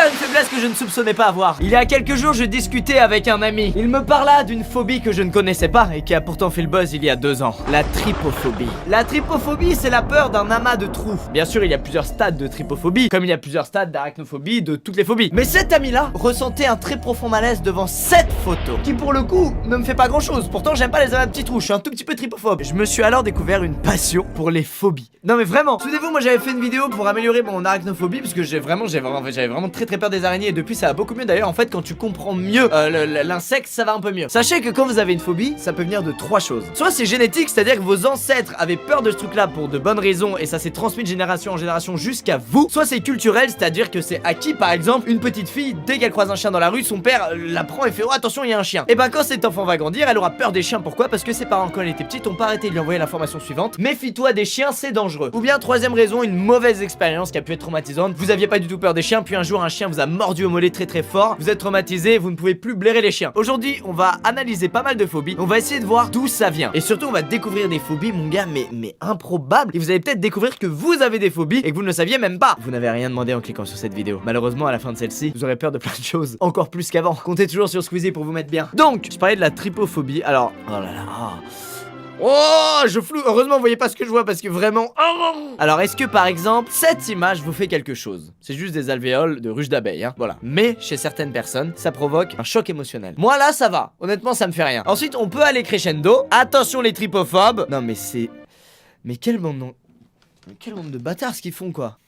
découvert une faiblesse que je ne soupçonnais pas avoir. Il y a quelques jours, je discutais avec un ami. Il me parla d'une phobie que je ne connaissais pas et qui a pourtant fait le buzz il y a 2 ans. La trypophobie. La trypophobie, c'est la peur d'un amas de trous. Bien sûr, il y a plusieurs stades de trypophobie, comme il y a plusieurs stades d'arachnophobie, de toutes les phobies. Mais cet ami-là ressentait un très profond malaise devant cette photo, qui pour le coup ne me fait pas grand-chose. Pourtant, j'aime pas les amas de petits trous, je suis un tout petit peu trypophobe. Je me suis alors découvert une passion pour les phobies. Non mais vraiment, souvenez-vous, moi j'avais fait une vidéo pour améliorer mon arachnophobie parce que j'avais vraiment très peur des araignées et depuis ça va beaucoup mieux. D'ailleurs, en fait, quand tu comprends mieux l'insecte, ça va un peu mieux. Sachez que quand vous avez une phobie, ça peut venir de 3 choses. Soit c'est génétique, c'est-à-dire que vos ancêtres avaient peur de ce truc-là pour de bonnes raisons et ça s'est transmis de génération en génération jusqu'à vous. Soit c'est culturel, c'est-à-dire que c'est acquis. Par exemple, une petite fille, dès qu'elle croise un chien dans la rue, son père la prend et fait « Oh attention, il y a un chien !» Et ben quand cet enfant va grandir, elle aura peur des chiens. Pourquoi? Parce que ses parents, quand elle était petite, ont pas arrêté de lui envoyer l'information suivante: méfie-toi des chiens, c'est dangereux. Ou bien troisième raison, une mauvaise expérience qui a pu être traumatisante. Vous aviez pas du tout peur des chiens, puis un jour un chien vous a mordu au mollet très fort, vous êtes traumatisé, vous ne pouvez plus blairer les chiens. Aujourd'hui, on va analyser pas mal de phobies, on va essayer de voir d'où ça vient. Et surtout, on va découvrir des phobies, mon gars, mais improbables. Et vous allez peut-être découvrir que vous avez des phobies et que vous ne le saviez même pas. Vous n'avez rien demandé en cliquant sur cette vidéo. Malheureusement, à la fin de celle-ci, vous aurez peur de plein de choses, encore plus qu'avant. Comptez toujours sur Squeezie pour vous mettre bien. Donc, je parlais de la trypophobie. Alors, oh là là. Oh, je floue. Heureusement, vous voyez pas ce que je vois parce que vraiment. Alors, est-ce que par exemple, cette image vous fait quelque chose? C'est juste des alvéoles de ruches d'abeilles, hein. Voilà. Mais chez certaines personnes, ça provoque un choc émotionnel. Moi là, ça va. Honnêtement, ça me fait rien. Ensuite, on peut aller crescendo. Attention les trypophobes. Non, mais c'est. Mais quel monde de bâtards ce qu'ils font, quoi.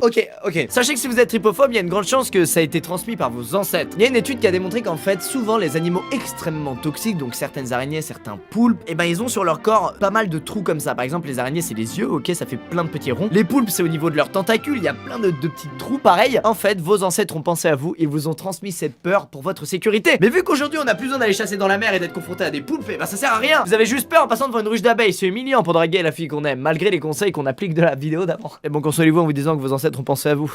Ok. Sachez que si vous êtes trypophobe, il y a une grande chance que ça a été transmis par vos ancêtres. Il y a une étude qui a démontré qu'en fait, souvent les animaux extrêmement toxiques, donc certaines araignées, certains poulpes, et ben ils ont sur leur corps pas mal de trous comme ça. Par exemple, les araignées, c'est les yeux, ok, ça fait plein de petits ronds. Les poulpes, c'est au niveau de leurs tentacules, il y a plein de petits trous pareils. En fait, vos ancêtres ont pensé à vous et vous ont transmis cette peur pour votre sécurité. Mais vu qu'aujourd'hui, on a plus besoin d'aller chasser dans la mer et d'être confronté à des poulpes, et ben ça sert à rien. Vous avez juste peur en passant devant une ruche d'abeilles. C'est humiliant pour draguer la fille qu'on aime, malgré les conseils qu'on applique de la vidéo d'avant. Et bon, consolez-vous en vous disant que vos ancêtres ont pensé à vous.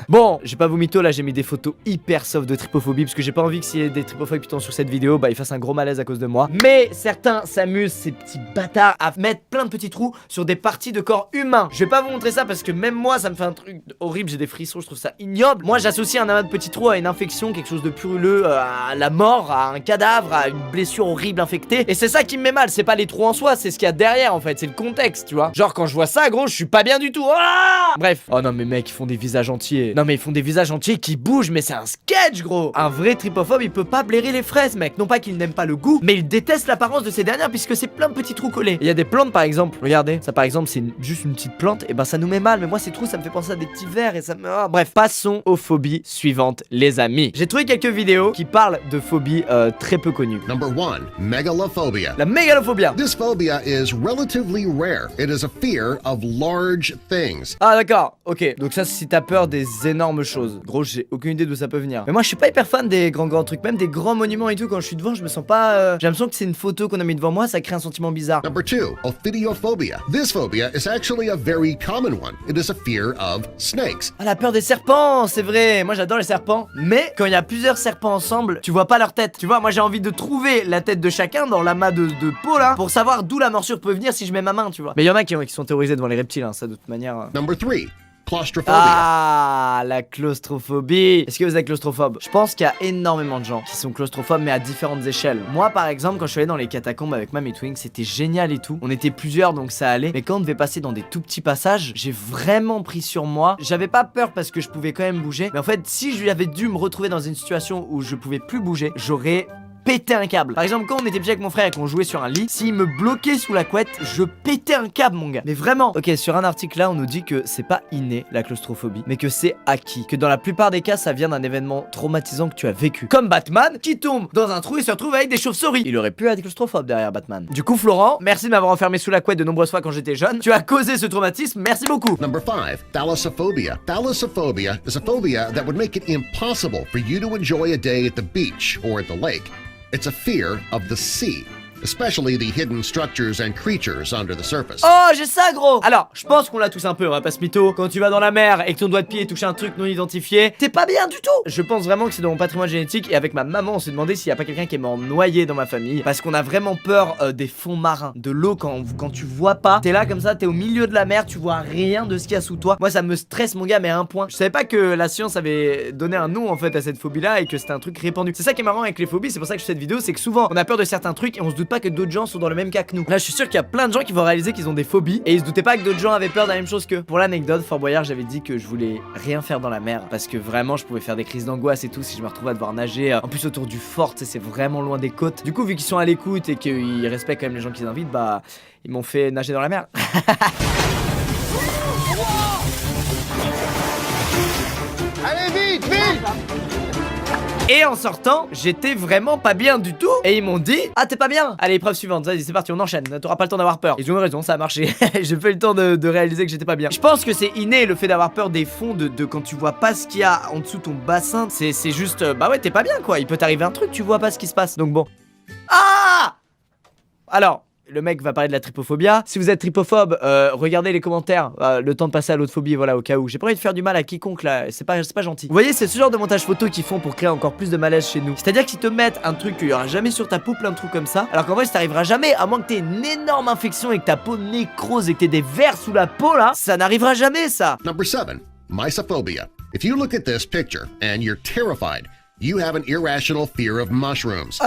Bon, j'ai pas vous mytho, là j'ai mis des photos hyper soft de trypophobie parce que j'ai pas envie que s'il y ait des trypophobes qui tombent sur cette vidéo, bah ils fassent un gros malaise à cause de moi. Mais certains s'amusent, ces petits bâtards, à mettre plein de petits trous sur des parties de corps humains. Je vais pas vous montrer ça parce que même moi ça me fait un truc horrible, j'ai des frissons, je trouve ça ignoble. Moi j'associe un amas de petits trous à une infection, quelque chose de puruleux, à la mort, à un cadavre, à une blessure horrible infectée. Et c'est ça qui me met mal, c'est pas les trous en soi, c'est ce qu'il y a derrière en fait, c'est le contexte, tu vois. Genre quand je vois ça, gros, je suis pas bien du tout. Ah, bref. Oh non mais mec, ils font des visages entiers. Non mais ils font des visages entiers qui bougent, mais c'est un sketch, gros. Un vrai trypophobe, il peut pas blairer les fraises, mec. Non pas qu'il n'aime pas le goût, mais il déteste l'apparence de ces dernières puisque c'est plein de petits trous collés. Il y a des plantes par exemple, regardez, ça par exemple c'est juste une petite plante, et ben ça nous met mal, mais moi ces trous ça me fait penser à des petits vers et ça me... Oh, bref, passons aux phobies suivantes, les amis. J'ai trouvé quelques vidéos qui parlent de phobies très peu connues. Number 1, megalophobia. La mégalophobia. This phobia is relatively rare. It is a fear of large things. Ah d'accord, ok. Donc ça c'est si t'as peur des énormes choses. Gros, j'ai aucune idée d'où ça peut venir. Mais moi je suis pas hyper fan des grands trucs, même des grands monuments et tout. Quand je suis devant, je me sens pas... J'ai l'impression que c'est une photo qu'on a mis devant moi, ça crée un sentiment bizarre. Number 2, ophidiophobia. This phobia is actually a very common one. It is a fear of snakes. Ah, la peur des serpents, c'est vrai. Moi j'adore les serpents. Mais quand il y a plusieurs serpents ensemble, tu vois pas leur tête. Tu vois, moi j'ai envie de trouver la tête de chacun dans l'amas de peau là, pour savoir d'où la morsure peut venir si je mets ma main, tu vois. Mais il y en a qui sont terrorisés devant les reptiles, hein, ça de toute manière. Number 3, claustrophobia. Ah, la claustrophobie. Est-ce que vous êtes claustrophobe? Je pense qu'il y a énormément de gens qui sont claustrophobes, mais à différentes échelles. Moi, par exemple, quand je suis allé dans les catacombes avec Mam et Twink, c'était génial et tout. On était plusieurs, donc ça allait. Mais quand on devait passer dans des tout petits passages, j'ai vraiment pris sur moi. J'avais pas peur parce que je pouvais quand même bouger. Mais en fait, si j'avais dû me retrouver dans une situation où je pouvais plus bouger, j'aurais péter un câble. Par exemple, quand on était petit avec mon frère et qu'on jouait sur un lit, s'il me bloquait sous la couette, je pétais un câble, mon gars. Mais vraiment. Ok, sur un article là, on nous dit que c'est pas inné la claustrophobie, mais que c'est acquis. Que dans la plupart des cas, ça vient d'un événement traumatisant que tu as vécu. Comme Batman qui tombe dans un trou et se retrouve avec des chauves-souris. Il aurait pu être claustrophobe derrière Batman. Du coup, Florent, merci de m'avoir enfermé sous la couette de nombreuses fois quand j'étais jeune. Tu as causé ce traumatisme, merci beaucoup. Number 5, thalassophobia. Thalassophobia is a phobia that would make it impossible for you to enjoy a day at the beach or at the lake. It's a fear of the sea. especially the hidden structures and creatures under the surface. Oh, j'ai ça, gros. Alors, je pense qu'on l'a tous un peu, on va pas se mytho. Quand tu vas dans la mer et que ton doigt de pied touche un truc non identifié, t'es pas bien du tout. Je pense vraiment que c'est dans mon patrimoine génétique. Et avec ma maman, on s'est demandé s'il y a pas quelqu'un qui est mort noyé dans ma famille. Parce qu'on a vraiment peur des fonds marins, de l'eau quand tu vois pas. T'es là comme ça, t'es au milieu de la mer, tu vois rien de ce qu'il y a sous toi. Moi, ça me stresse, mon gars, mais à un point. Je savais pas que la science avait donné un nom en fait à cette phobie-là et que c'était un truc répandu. C'est ça qui est marrant avec les phobies, c'est pour ça que je fais cette vidéo, c'est que souvent on a peur de certains trucs et on se doute pas que d'autres gens sont dans le même cas que nous. Là, je suis sûr qu'il y a plein de gens qui vont réaliser qu'ils ont des phobies et ils se doutaient pas que d'autres gens avaient peur de la même chose qu'eux. Pour l'anecdote, Fort Boyard, j'avais dit que je voulais rien faire dans la mer parce que vraiment je pouvais faire des crises d'angoisse et tout si je me retrouvais à devoir nager. En plus autour du fort, tu sais, c'est vraiment loin des côtes. Du coup, vu qu'ils sont à l'écoute et qu'ils respectent quand même les gens qu'ils invitent, bah ils m'ont fait nager dans la mer. Allez vite, vite! Et en sortant, j'étais vraiment pas bien du tout. Et ils m'ont dit, ah t'es pas bien. Allez, épreuve suivante, vas-y c'est parti, on enchaîne. T'auras pas le temps d'avoir peur. Ils ont eu raison, ça a marché. J'ai fait le temps de réaliser que j'étais pas bien. Je pense que c'est inné le fait d'avoir peur des fonds, de quand tu vois pas ce qu'il y a en dessous de ton bassin. C'est juste, bah ouais t'es pas bien quoi. Il peut t'arriver un truc, tu vois pas ce qui se passe. Donc bon. Ah! Alors, le mec va parler de la trypophobia. Si vous êtes trypophobe, regardez les commentaires. Le temps de passer à l'autre phobie, voilà, au cas où. J'ai pas envie de faire du mal à quiconque là, c'est pas gentil. Vous voyez, c'est ce genre de montage photo qu'ils font pour créer encore plus de malaise chez nous. C'est-à-dire qu'ils te mettent un truc qu'il y aura jamais sur ta peau, plein de trucs comme ça. Alors qu'en vrai, ça t'arrivera jamais, à moins que t'aies une énorme infection et que ta peau nécrose et que t'aies des vers sous la peau là. Ça n'arrivera jamais, ça. Number 7. Mysophobia. If you look at this picture and you're terrified, you have an irrational fear of mushrooms.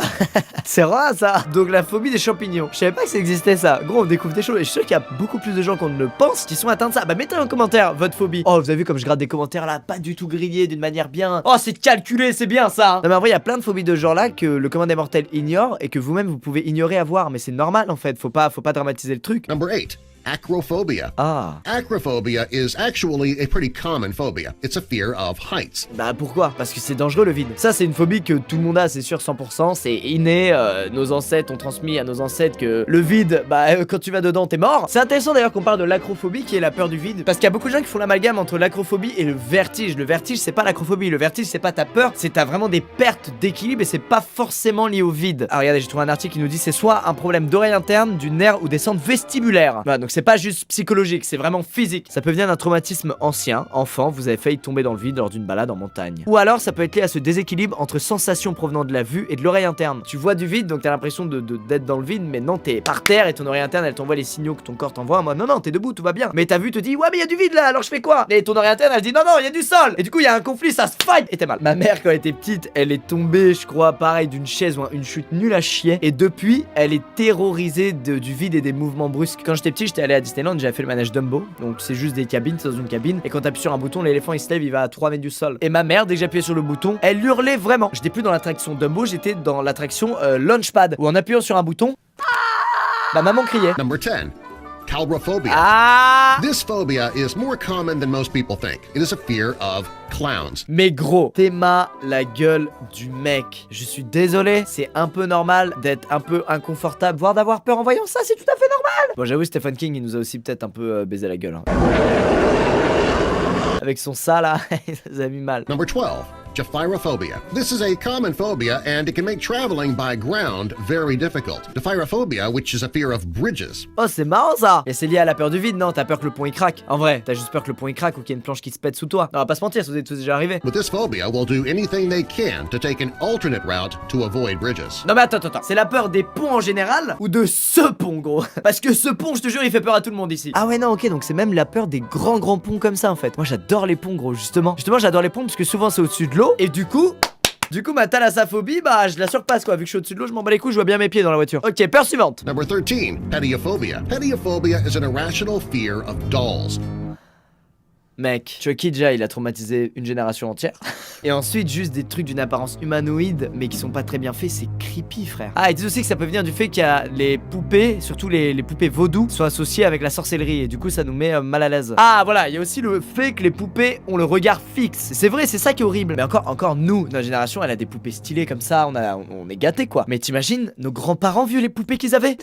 C'est rare ça. Donc la phobie des champignons. Je savais pas que ça existait ça. Gros, on découvre des choses et je suis sûr qu'il y a beaucoup plus de gens qu'on ne le pense qui sont atteints de ça. Bah mettez en commentaire votre phobie. Oh, vous avez vu comme je gratte des commentaires là, pas du tout grillés d'une manière bien. Oh, c'est calculé, c'est bien ça. Hein. Non mais en vrai, il y a plein de phobies de ce genre là que le commun des mortels ignore et que vous-même vous pouvez ignorer à voir, mais c'est normal en fait. Faut pas dramatiser le truc. Number 8. Acrophobia. Ah. Acrophobia is actually a pretty common phobia. It's a fear of heights. Bah pourquoi? Parce que c'est dangereux le vide. Ça c'est une phobie que tout le monde a, c'est sûr 100%. C'est inné, nos ancêtres ont transmis à nos ancêtres que le vide, bah quand tu vas dedans t'es mort. C'est intéressant d'ailleurs qu'on parle de l'acrophobie qui est la peur du vide. Parce qu'il y a beaucoup de gens qui font l'amalgame entre l'acrophobie et le vertige. Le vertige c'est pas l'acrophobie, le vertige c'est pas ta peur, c'est t'as vraiment des pertes d'équilibre et c'est pas forcément lié au vide. Ah regardez, j'ai trouvé un article qui nous dit c'est soit un problème d'oreille interne, du nerf ou des centres vestibulaires. Voilà, donc c'est pas juste psychologique, c'est vraiment physique. Ça peut venir d'un traumatisme ancien, enfant, vous avez failli tomber dans le vide lors d'une balade en montagne. Ou alors ça peut être lié à ce déséquilibre entre sensations provenant de la vue et de l'oreille interne. Tu vois du vide donc t'as l'impression d'être dans le vide, mais non, t'es par terre et ton oreille interne elle t'envoie les signaux que ton corps t'envoie. Moi non, t'es debout, tout va bien. Mais ta vue te dit ouais mais y a du vide là, alors je fais quoi? Et ton oreille interne elle dit non y a du sol. Et du coup il y a un conflit, ça se fight et t'es mal. Ma mère quand elle était petite, elle est tombée, je crois, pareil d'une chaise ou une chute nulle à chier. Et depuis elle est terrorisée du vide et des mouvements brusques. Quand j'étais petit, j'étais allé à Disneyland, j'avais fait le manège Dumbo, donc c'est juste des cabines, c'est dans une cabine, et quand t'appuies sur un bouton, l'éléphant il se lève, il va à 3 mètres du sol. Et ma mère, dès que j'appuyais sur le bouton, elle hurlait vraiment. J'étais plus dans l'attraction Dumbo, j'étais dans l'attraction Launchpad, où en appuyant sur un bouton, bah maman criait. Number 10. Calrophobia. Ah! This phobia is more common than most people think. It is a fear of clowns. Mais gros, t'es la gueule du mec. Je suis désolé, c'est un peu normal d'être un peu inconfortable, voire d'avoir peur en voyant ça, c'est tout à fait normal. Bon, j'avoue, Stephen King, il nous a aussi peut-être un peu baisé la gueule. Hein. Avec son ça là, ça nous a mis mal. Number 12. Japhirophobia. This is a common phobia and it can make traveling by ground very difficult. Japhirophobia, which is a fear of bridges. Oh, c'est marrant ça. Et c'est lié à la peur du vide, non? T'as peur que le pont il craque. En vrai, t'as juste peur que le pont il craque ou qu'il y ait une planche qui se pète sous toi. Non, on va pas se mentir, ça vous est tous déjà arrivé. But this phobia will do anything they can to take an alternate route to avoid bridges. Non mais attends, c'est la peur des ponts en général ou de ce pont gros? Parce que ce pont, je te jure, il fait peur à tout le monde ici. Ah ouais non, ok, donc c'est même la peur des grands ponts comme ça en fait. Moi j'adore les ponts gros, justement. Justement j'adore les ponts parce que souvent c'est au-dessus de l'eau et du coup ma thalassophobie, bah je la surpasse quoi. Vu que je suis au-dessus de l'eau, je m'en bats les couilles, je vois bien mes pieds dans la voiture. Ok, peur suivante. Number 13. Pediophobia. Pediophobia is an irrational fear of dolls. Mec, Chucky déjà il a traumatisé une génération entière. Et ensuite juste des trucs d'une apparence humanoïde mais qui sont pas très bien faits, c'est creepy frère. Ah et dis aussi que ça peut venir du fait qu'il y a les poupées, surtout les poupées vaudou, sont associées avec la sorcellerie et du coup ça nous met mal à l'aise. Ah voilà, il y a aussi le fait que les poupées ont le regard fixe. C'est vrai, c'est ça qui est horrible. Mais encore nous, notre génération elle a des poupées stylées comme ça, on est gâtés quoi. Mais t'imagines, nos grands-parents vu les poupées qu'ils avaient?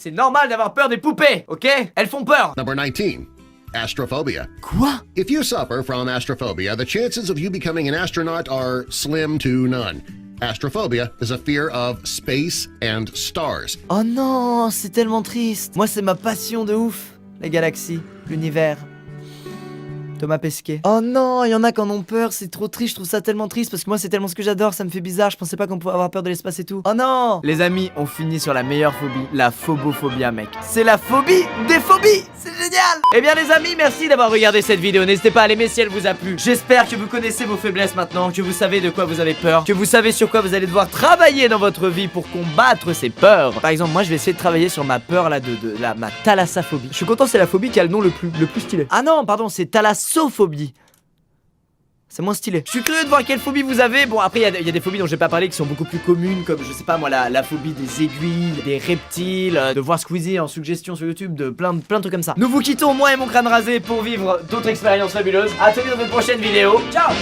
C'est normal d'avoir peur des poupées, ok? Elles font peur. Number 19. astrophobia. Quoi? If you suffer from astrophobia, the chances of you becoming an astronaut are slim to none. Astrophobia is a fear of space and stars. Oh non, c'est tellement triste. Moi, c'est ma passion de ouf. Les galaxies, l'univers. Thomas Pesquet. Oh non, il y en a qui en ont peur, c'est trop triste, je trouve ça tellement triste parce que moi c'est tellement ce que j'adore, ça me fait bizarre, je pensais pas qu'on pouvait avoir peur de l'espace et tout. Oh non. Les amis, on finit sur la meilleure phobie, la phobophobia mec. C'est la phobie des phobies, c'est génial. Eh bien les amis, merci d'avoir regardé cette vidéo, n'hésitez pas à l'aimer si elle vous a plu. J'espère que vous connaissez vos faiblesses maintenant, que vous savez de quoi vous avez peur, que vous savez sur quoi vous allez devoir travailler dans votre vie pour combattre ces peurs. Par exemple, moi je vais essayer de travailler sur ma peur là ma thalassophobie. Je suis content, c'est la phobie qui a le nom le plus stylé. Ah non, pardon, c'est thalassophobie. C'est moins stylé. Je suis curieux de voir quelle phobie vous avez. Bon, après, il y a des phobies dont j'ai pas parlé qui sont beaucoup plus communes, comme je sais pas moi, la phobie des aiguilles, des reptiles, de voir Squeezie en suggestion sur YouTube, de plein de trucs comme ça. Nous vous quittons, moi et mon crâne rasé, pour vivre d'autres expériences fabuleuses. À très vite dans une prochaine vidéo. Ciao!